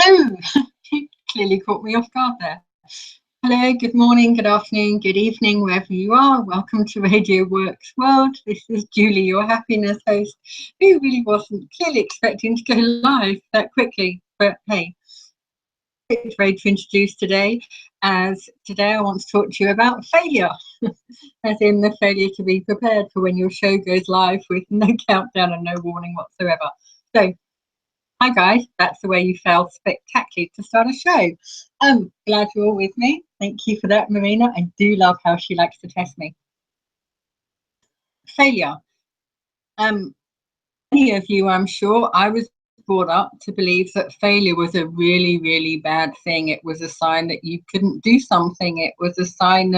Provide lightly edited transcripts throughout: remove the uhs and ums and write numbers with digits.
Hello. You clearly caught me off guard there. Hello, good morning, good afternoon, good evening, wherever you are. Welcome to Radio Works World. This is Julie, your happiness host, who really wasn't clearly expecting to go live that quickly. But hey, it's great to introduce today, as today I want to talk to you about failure, as in the failure to be prepared for when your show goes live with no countdown and no warning whatsoever. So, hi guys, that's the way you failed spectacularly to start a show. Glad you're all with me. Thank you for that, Marina. I do love how she likes to test me. Failure. Many of you, I'm sure, I was brought up to believe that failure was a really, really bad thing. It was a sign that you couldn't do something. It was a sign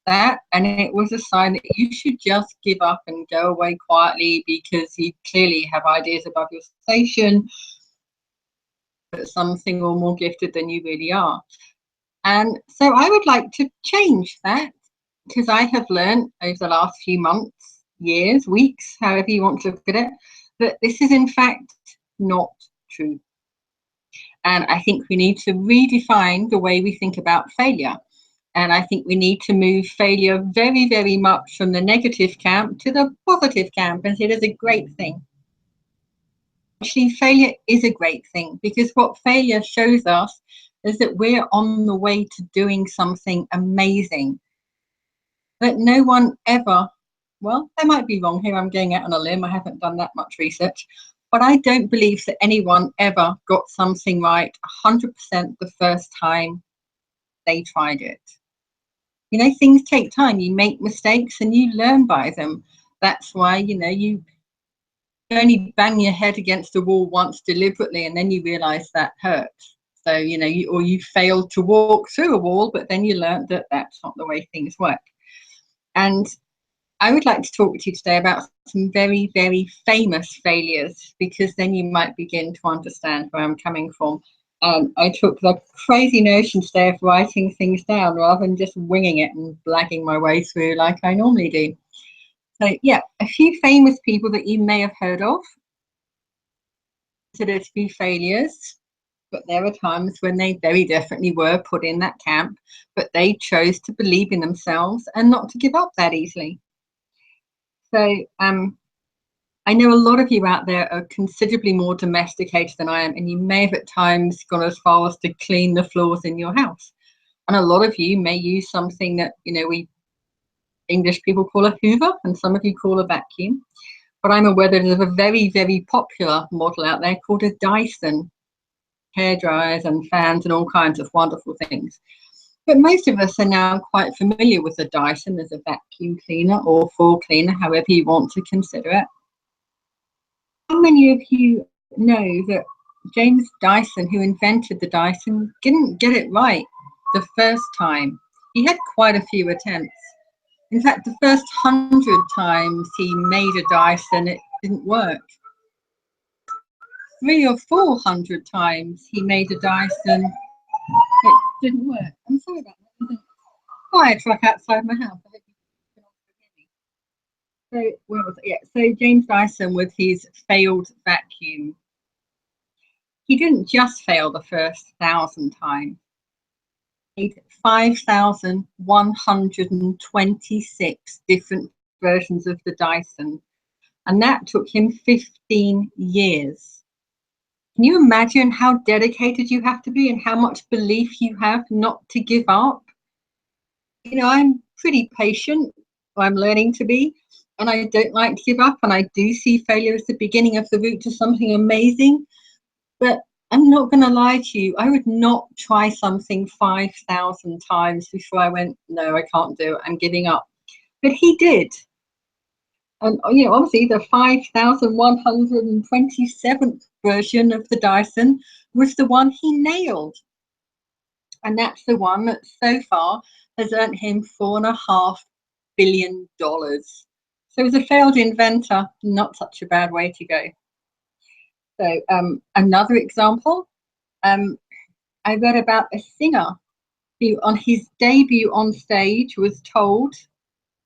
and it was a sign that you should just give up and go away quietly because you clearly have ideas above your station, but something or more gifted than you really are. And so I would like to change that, because I have learned over the last few months, years, weeks, however you want to look at it, that this is in fact not true. And I think we need to redefine the way we think about failure. And I think we need to move failure very, very much from the negative camp to the positive camp and see it as a great thing. Actually, failure is a great thing, because what failure shows us is that we're on the way to doing something amazing that no one ever, well, I might be wrong here, I'm going out on a limb, I haven't done that much research, but I don't believe that anyone ever got something right 100% the first time they tried it. You know, things take time. You make mistakes and you learn by them. That's why, you know, you only bang your head against the wall once deliberately and then you realize that hurts. So, you know, you failed to walk through a wall, but then you learned that that's not the way things work. And I would like to talk to you today about some very, very famous failures, because then you might begin to understand where I'm coming from. I took the crazy notion today of writing things down rather than just winging it and blagging my way through like I normally do. So yeah, a few famous people that you may have heard of considered to be failures, but there were times when they very definitely were put in that camp, but they chose to believe in themselves and not to give up that easily. So I know a lot of you out there are considerably more domesticated than I am, and you may have at times gone as far as to clean the floors in your house. And a lot of you may use something that, you know, we English people call a Hoover, and some of you call a vacuum. But I'm aware there's a very, very popular model out there called a Dyson, hair dryers and fans and all kinds of wonderful things. But most of us are now quite familiar with the Dyson as a vacuum cleaner or floor cleaner, however you want to consider it. How many of you know that James Dyson, who invented the Dyson, didn't get it right the first time? He had quite a few attempts. In fact, the first 100 times he made a Dyson, it didn't work. 300 or 400 times he made a Dyson, it didn't work. I'm sorry about that. There's a fire truck outside my house. I hope you can also hear me. So, where was it? Yeah, so James Dyson with his failed vacuum. He didn't just fail the first 1,000 times. He made 5,126 different versions of the Dyson, and that took him 15 years. Can you imagine how dedicated you have to be and how much belief you have not to give up? You know, I'm pretty patient, I'm learning to be, and I don't like to give up, and I do see failure as the beginning of the route to something amazing. But I'm not going to lie to you, I would not try something 5,000 times before I went, no, I can't do it, I'm giving up. But he did. And, you know, obviously the 5,127th version of the Dyson was the one he nailed. And that's the one that so far has earned him $4.5 billion. So as a failed inventor, not such a bad way to go. So another example, I read about a singer who on his debut on stage was told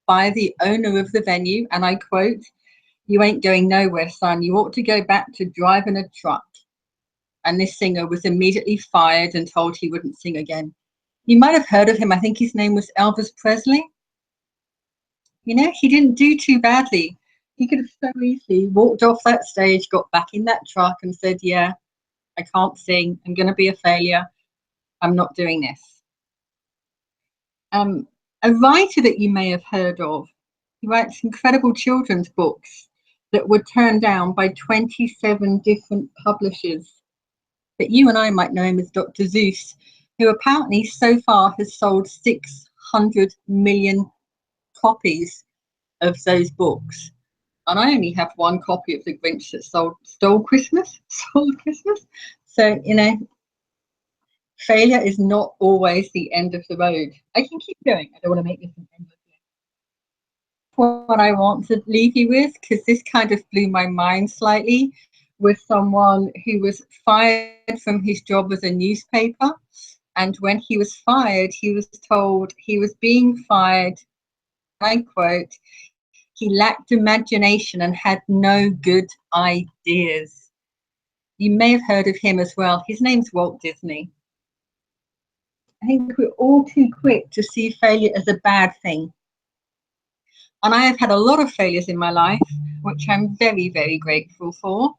by the owner of the venue, and I quote, "You ain't going nowhere, son. You ought to go back to driving a truck." and this singer was immediately fired and told he wouldn't sing again. You might have heard of him. I think his name was Elvis Presley. You know, he didn't do too badly. He could have so easily walked off that stage, got back in that truck and said, yeah, I can't sing. I'm going to be a failure. I'm not doing this. A writer that you may have heard of, he writes incredible children's books that were turned down by 27 different publishers. But you and I might know him as Dr. Seuss, who apparently so far has sold 600 million copies of those books. And I only have one copy of The Grinch that stole Christmas. So, you know, failure is not always the end of the road. I can keep going. I don't want to make this an endless list. What I want to leave you with, because this kind of blew my mind slightly, was someone who was fired from his job as a newspaper. And when he was fired, he was told he was being fired, I quote, he lacked imagination and had no good ideas. You may have heard of him as well. His name's Walt Disney. I think we're all too quick to see failure as a bad thing. And I have had a lot of failures in my life, which I'm very, very grateful for.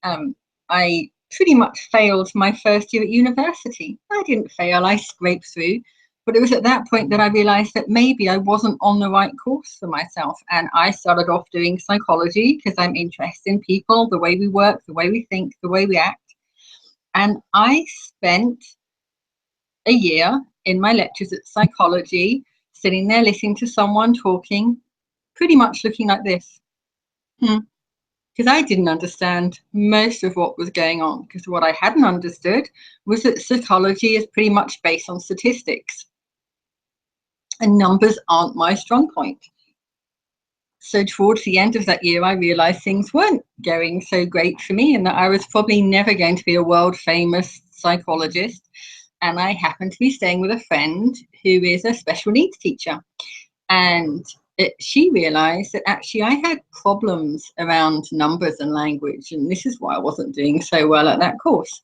I pretty much failed my first year at university. I didn't fail, I scraped through. But it was at that point that I realized that maybe I wasn't on the right course for myself. And I started off doing psychology because I'm interested in people, the way we work, the way we think, the way we act. And I spent a year in my lectures at psychology, sitting there listening to someone talking, pretty much looking like this. Because I didn't understand most of what was going on. Because what I hadn't understood was that psychology is pretty much based on statistics. And numbers aren't my strong point. So towards the end of that year, I realized things weren't going so great for me and that I was probably never going to be a world famous psychologist. And I happened to be staying with a friend who is a special needs teacher. And she realized that actually I had problems around numbers and language. And this is why I wasn't doing so well at that course.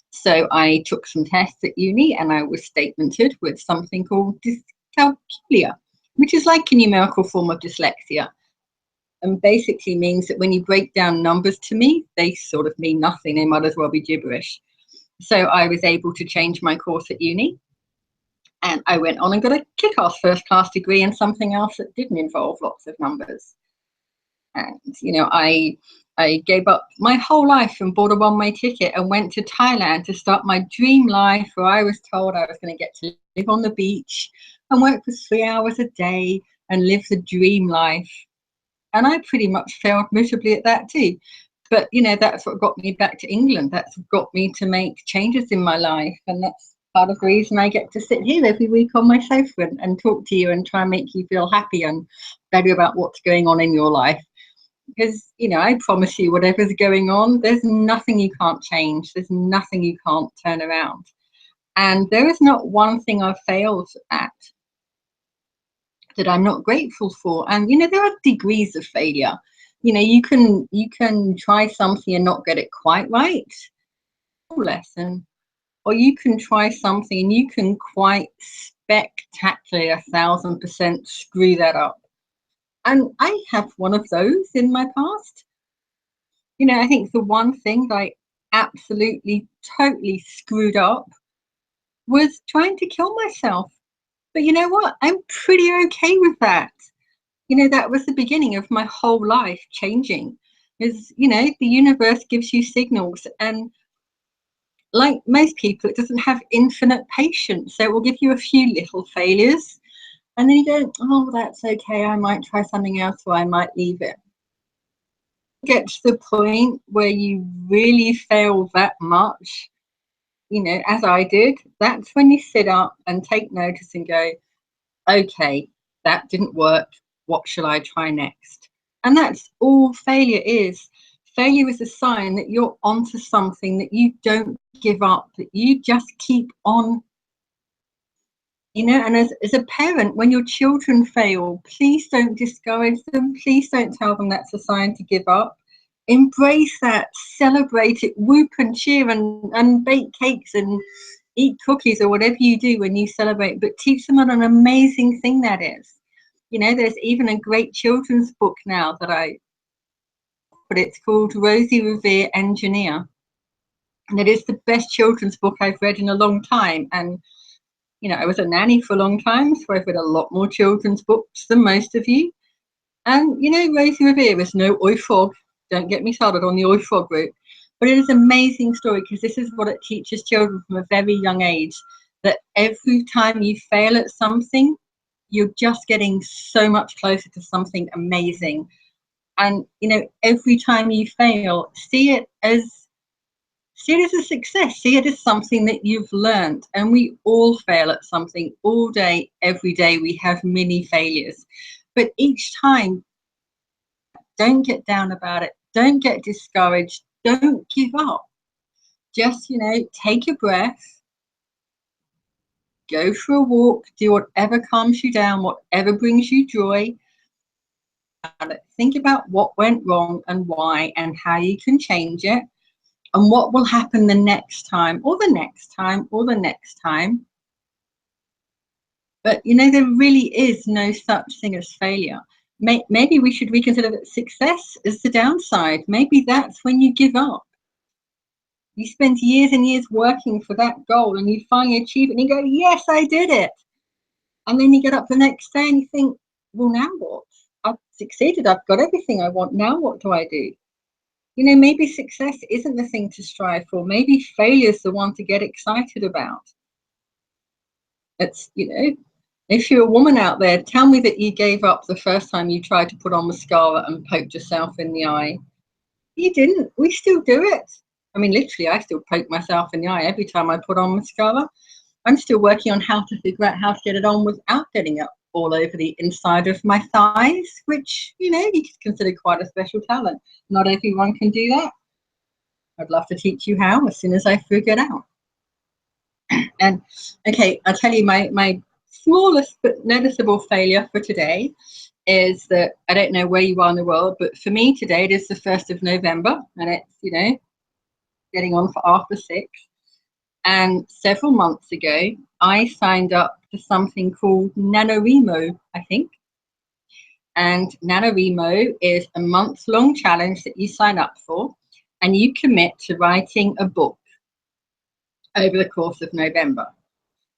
So I took some tests at uni and I was statemented with something called dyscalculia, which is like a numerical form of dyslexia. And basically means that when you break down numbers to me, they sort of mean nothing. They might as well be gibberish. So I was able to change my course at uni. And I went on and got a kick-ass first-class degree in something else that didn't involve lots of numbers. And, you know, I gave up my whole life and bought a one-way ticket and went to Thailand to start my dream life, where I was told I was going to get to live on the beach and work for 3 hours a day and live the dream life. And I pretty much failed miserably at that too. But, you know, that's what got me back to England. That's what got me to make changes in my life. And that's part of the reason I get to sit here every week on my sofa and talk to you and try and make you feel happy and better about what's going on in your life. Because, you know, I promise you, whatever's going on, there's nothing you can't change. There's nothing you can't turn around. And there is not one thing I've failed at that I'm not grateful for. And, you know, there are degrees of failure. You know, you can try something and not get it quite right. Lesson. Or you can try something and you can quite spectacularly 1,000% screw that up. And I have one of those in my past. You know, I think the one thing that I absolutely, totally screwed up was trying to kill myself. But you know what? I'm pretty okay with that. You know, that was the beginning of my whole life changing. Is, you know, the universe gives you signals, and like most people, it doesn't have infinite patience. So it will give you a few little failures and then you go, oh, that's okay, I might try something else or I might leave it. Get to the point where you really fail that much, you know, as I did, that's when you sit up and take notice and go, okay, that didn't work, what shall I try next? And that's all failure is. Failure is a sign that you're onto something, that you don't give up, that you just keep on. You know, and as a parent, when your children fail, please don't discourage them. Please don't tell them that's a sign to give up. embrace that, celebrate it, whoop and cheer, and bake cakes and eat cookies or whatever you do when you celebrate, but teach them what an amazing thing that is. You know, there's even a great children's book now but it's called Rosie Revere Engineer. And it is the best children's book I've read in a long time. And, you know, I was a nanny for a long time, so I've read a lot more children's books than most of you. And, you know, Rosie Revere is no oifog. Don't get me started on the oifog route. But it is an amazing story because this is what it teaches children from a very young age, that every time you fail at something, you're just getting so much closer to something amazing. And, you know, every time you fail, see it as a success. See it as something that you've learned. And we all fail at something all day, every day. We have many failures. But each time, don't get down about it. Don't get discouraged. Don't give up. Just, you know, take a breath, go for a walk, do whatever calms you down, whatever brings you joy. And think about what went wrong and why and how you can change it and what will happen the next time or the next time or the next time. But, you know, there really is no such thing as failure. Maybe we should reconsider that success is the downside. Maybe that's when you give up. You spend years and years working for that goal and you finally achieve it and you go, yes, I did it. And then you get up the next day and you think, well, now what? I've succeeded. I've got everything I want. Now what do I do? You know, maybe success isn't the thing to strive for. Maybe failure is the one to get excited about. It's, you know, if you're a woman out there, tell me that you gave up the first time you tried to put on mascara and poked yourself in the eye. You didn't. We still do it. I mean, literally, I still poke myself in the eye every time I put on mascara. I'm still working on how to figure out how to get it on without getting it all over the inside of my thighs, which, you know, you could consider quite a special talent. Not everyone can do that. I'd love to teach you how as soon as I figure it out. And okay, I'll tell you my smallest but noticeable failure for today is that I don't know where you are in the world, but for me today it is the 1st of November and it's, you know, getting on for after 6. And several months ago, I signed up to something called NaNoWriMo, I think. And NaNoWriMo is a month-long challenge that you sign up for, and you commit to writing a book over the course of November.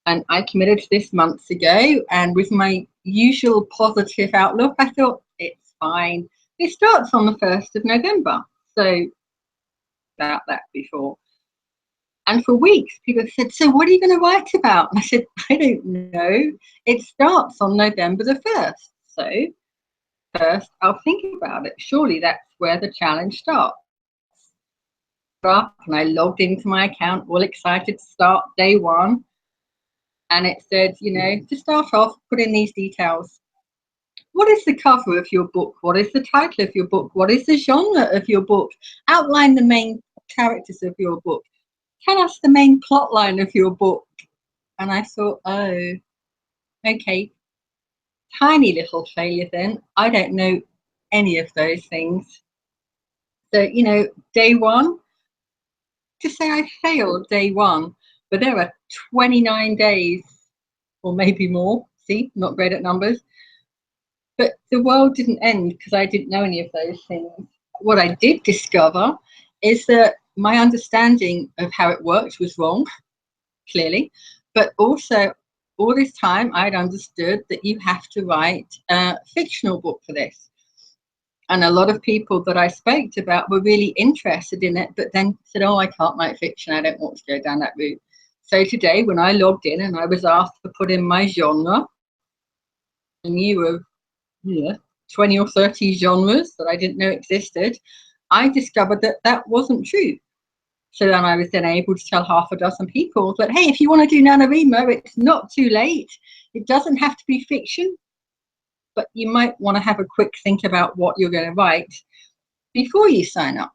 And I committed to this months ago, and with my usual positive outlook, I thought, it's fine. It starts on the 1st of November. So, about that before. And for weeks, people said, so what are you going to write about? And I said, I don't know. It starts on November the 1st. So first, I'll think about it. Surely that's where the challenge starts. And I logged into my account, all excited to start day one. And it said, you know, to start off, put in these details. What is the cover of your book? What is the title of your book? What is the genre of your book? Outline the main characters of your book. Tell us the main plot line of your book. And I thought, oh, okay, tiny little failure then. I don't know any of those things. So, you know, day one, to say I failed day one, but there are 29 days or maybe more. See, not great at numbers. But the world didn't end because I didn't know any of those things. What I did discover is that my understanding of how it worked was wrong, clearly, but also all this time I'd understood that you have to write a fictional book for this. And a lot of people that I spoke to about were really interested in it, but then said, oh, I can't write fiction. I don't want to go down that route. So today when I logged in and I was asked to put in my genre, I knew of 20 or 30 genres that I didn't know existed, I discovered that that wasn't true. So then I was then able to tell half a dozen people that, hey, if you want to do NaNoWriMo, it's not too late. It doesn't have to be fiction, but you might want to have a quick think about what you're going to write before you sign up.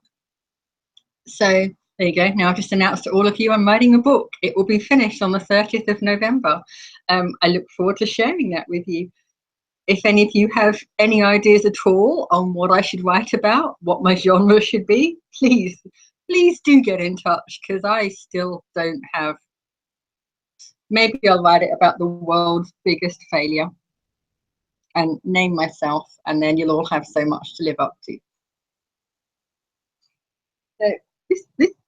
So there you go. Now I've just announced to all of you I'm writing a book. It will be finished on the 30th of November. I look forward to sharing that with you. If any of you have any ideas at all on what I should write about, what my genre should be, please do get in touch, because I still don't have. Maybe I'll write it about the world's biggest failure and name myself, and then you'll all have so much to live up to. So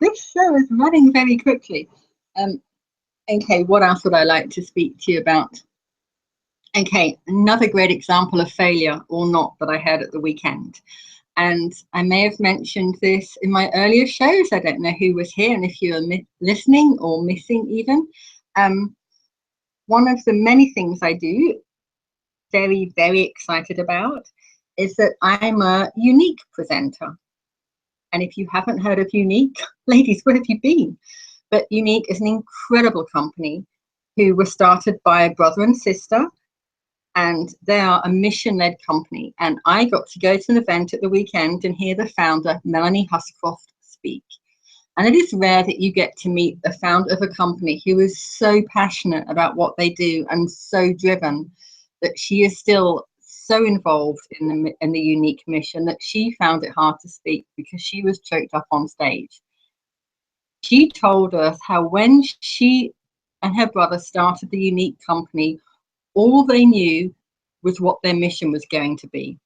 this show is running very quickly. Okay, what else would I like to speak to you about? Okay, another great example of failure or not that I had at the weekend. And I may have mentioned this in my earlier shows. I don't know who was here and if you were listening or missing even. One of the many things I do, very, very excited about, is that I'm a unique presenter. And if you haven't heard of Unique, ladies, where have you been? But Unique is an incredible company who was started by a brother and sister, and they are a mission-led company. And I got to go to an event at the weekend and hear the founder, Melanie Huscroft, speak. And it is rare that you get to meet the founder of a company who is so passionate about what they do and so driven that she is still so involved in the unique mission that she found it hard to speak because she was choked up on stage. She told us how when she and her brother started the unique company, all they knew was what their mission was going to be.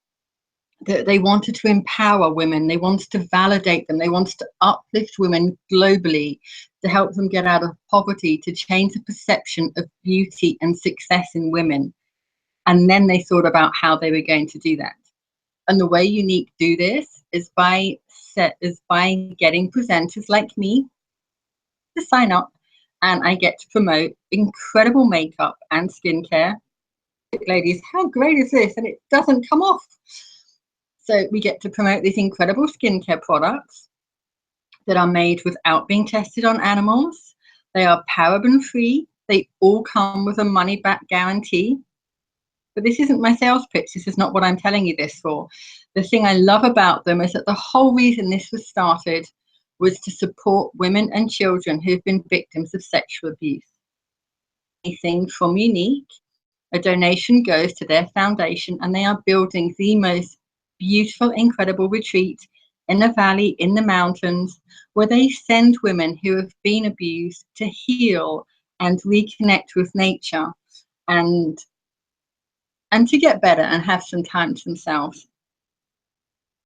That they wanted to empower women, they wanted to validate them, they wanted to uplift women globally, to help them get out of poverty, to change the perception of beauty and success in women. And then they thought about how they were going to do that. And the way Unique do this is by getting presenters like me to sign up, and I get to promote incredible makeup and skincare. Ladies, how great is this? And it doesn't come off. So we get to promote these incredible skincare products that are made without being tested on animals. They are paraben free. They all come with a money back guarantee. But this isn't my sales pitch. This is not what I'm telling you this for. The thing I love about them is that the whole reason this was started was to support women and children who've been victims of sexual abuse. Anything from Unique, a donation goes to their foundation, and they are building the most beautiful, incredible retreat in the valley, in the mountains, where they send women who have been abused to heal and reconnect with nature and to get better and have some time to themselves.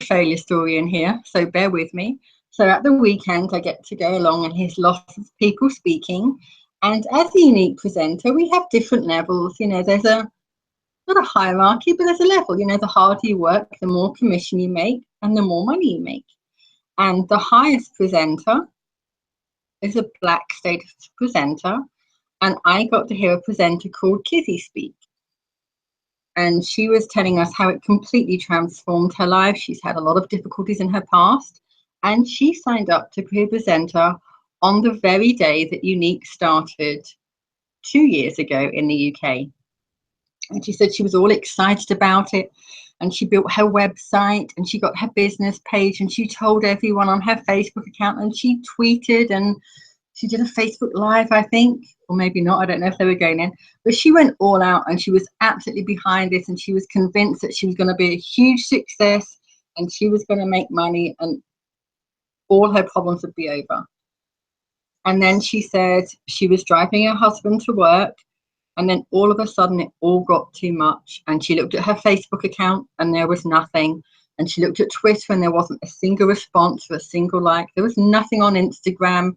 Failure story in here, so bear with me. So at the weekend, I get to go along and hear lots of people speaking. And as a unique presenter, we have different levels. You know, there's not a hierarchy, but there's a level. You know, the harder you work, the more commission you make and the more money you make. And the highest presenter is a Black status presenter. And I got to hear a presenter called Kizzy speak. And she was telling us how it completely transformed her life. She's had a lot of difficulties in her past. And she signed up to be a presenter on the very day that Unique started 2 years ago in the UK. And she said she was all excited about it. And she built her website and she got her business page and she told everyone on her Facebook account and she tweeted and she did a Facebook Live, I think, or maybe not. I don't know if they were going in, but she went all out and she was absolutely behind this and she was convinced that she was going to be a huge success and she was going to make money and all her problems would be over. And then she said she was driving her husband to work and then all of a sudden it all got too much. And she looked at her Facebook account and there was nothing. And she looked at Twitter and there wasn't a single response or a single like. There was nothing on Instagram.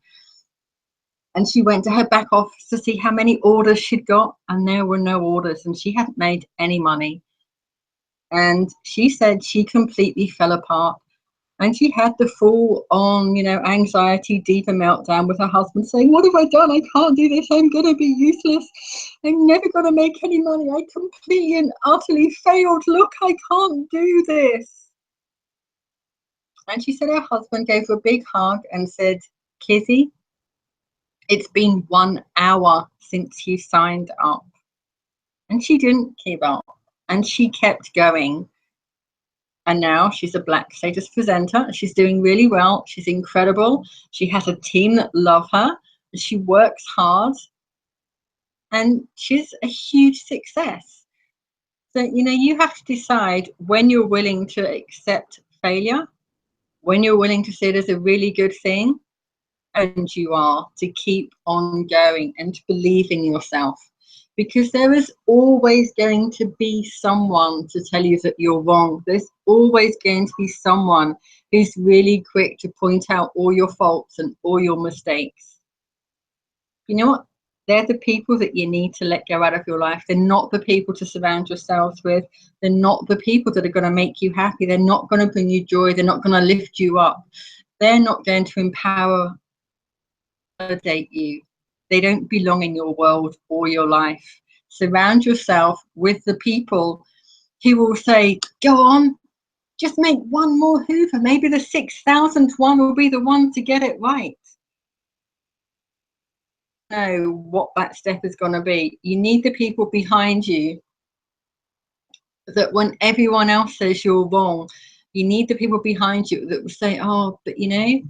And she went to her back office to see how many orders she'd got, and there were no orders, and she hadn't made any money. And she said she completely fell apart. And she had the full on, you know, anxiety diva meltdown with her husband saying, what have I done? I can't do this. I'm going to be useless. I'm never going to make any money. I completely and utterly failed. Look, I can't do this. And she said her husband gave her a big hug and said, Kizzy, it's been 1 hour since you signed up. And she didn't give up. And she kept going. And now she's a Black status presenter. She's doing really well. She's incredible. She has a team that love her. She works hard. And she's a huge success. So, you know, you have to decide when you're willing to accept failure, when you're willing to see it as a really good thing, and you are to keep on going and to believe in yourself. Because there is always going to be someone to tell you that you're wrong. There's always going to be someone who's really quick to point out all your faults and all your mistakes. You know what? They're the people that you need to let go out of your life. They're not the people to surround yourselves with. They're not the people that are going to make you happy. They're not going to bring you joy. They're not going to lift you up. They're not going to empower, validate you. They don't belong in your world or your life. Surround yourself with the people who will say, go on, just make one more Hoover. Maybe the 6,000th one will be the one to get it right. Know what that step is going to be. You need the people behind you that when everyone else says you're wrong, you need the people behind you that will say, oh, but you know,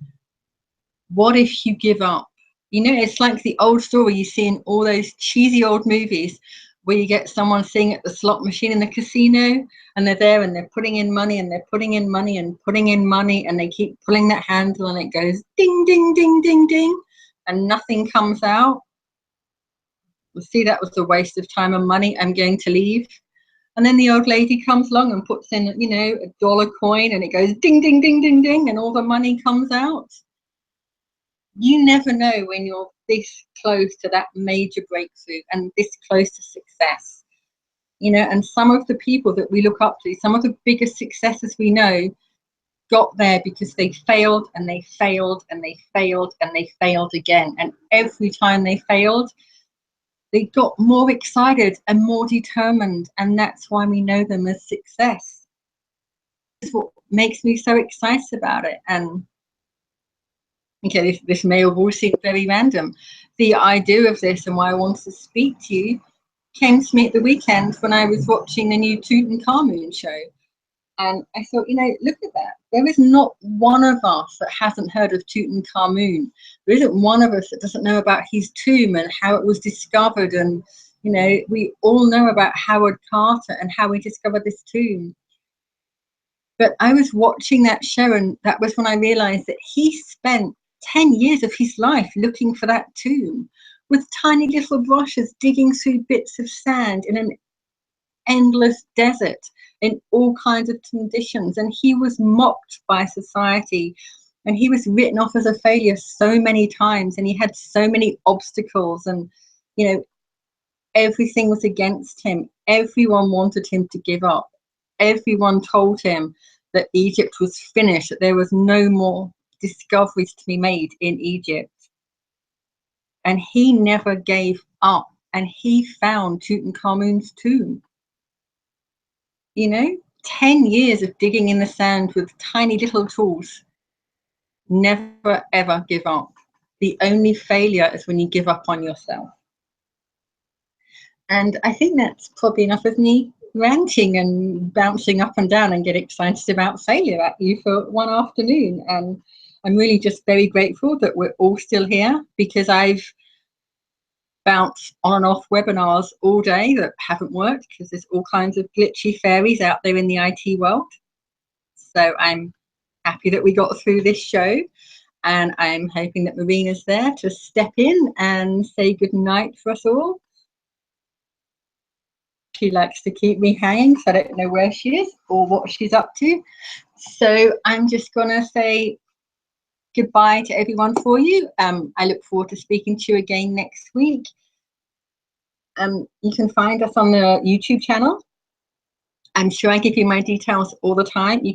what if you give up? You know, it's like the old story you see in all those cheesy old movies where you get someone sitting at the slot machine in the casino and they're there and they're putting in money and they're putting in money and putting in money and they keep pulling that handle and it goes ding, ding, ding, ding, ding, and nothing comes out. Well, see, that was a waste of time and money. I'm going to leave. And then the old lady comes along and puts in, you know, a dollar coin and it goes ding, ding, ding, ding, ding, and all the money comes out. You never know when you're this close to that major breakthrough and this close to success. You know, and some of the people that we look up to, some of the biggest successes we know, got there because they failed and they failed and they failed and they failed again. And every time they failed, they got more excited and more determined. And that's why we know them as success. That's what makes me so excited about it. And okay, this may have all seemed very random. The idea of this and why I wanted to speak to you came to me at the weekend when I was watching the new Tutankhamun show. And I thought, you know, look at that. There is not one of us that hasn't heard of Tutankhamun. There isn't one of us that doesn't know about his tomb and how it was discovered. And, you know, we all know about Howard Carter and how he discovered this tomb. But I was watching that show and that was when I realized that he spent 10 years of his life looking for that tomb with tiny little brushes digging through bits of sand in an endless desert in all kinds of conditions. And he was mocked by society and he was written off as a failure so many times and he had so many obstacles and, you know, everything was against him. Everyone wanted him to give up. Everyone told him that Egypt was finished, that there was no more discoveries to be made in Egypt. And he never gave up and he found Tutankhamun's tomb. You know, 10 years of digging in the sand with tiny little tools. Never ever give up. The only failure is when you give up on yourself. And I think that's probably enough of me ranting and bouncing up and down and get excited about failure at you for one afternoon. And I'm really just very grateful that we're all still here because I've bounced on and off webinars all day that haven't worked because there's all kinds of glitchy fairies out there in the IT world. So I'm happy that we got through this show and I'm hoping that Marina's there to step in and say good night for us all. She likes to keep me hanging, so I don't know where she is or what she's up to. So I'm just going to say goodbye to everyone for you. I look forward to speaking to you again next week. You can find us on the YouTube channel. I'm sure I give you my details all the time. You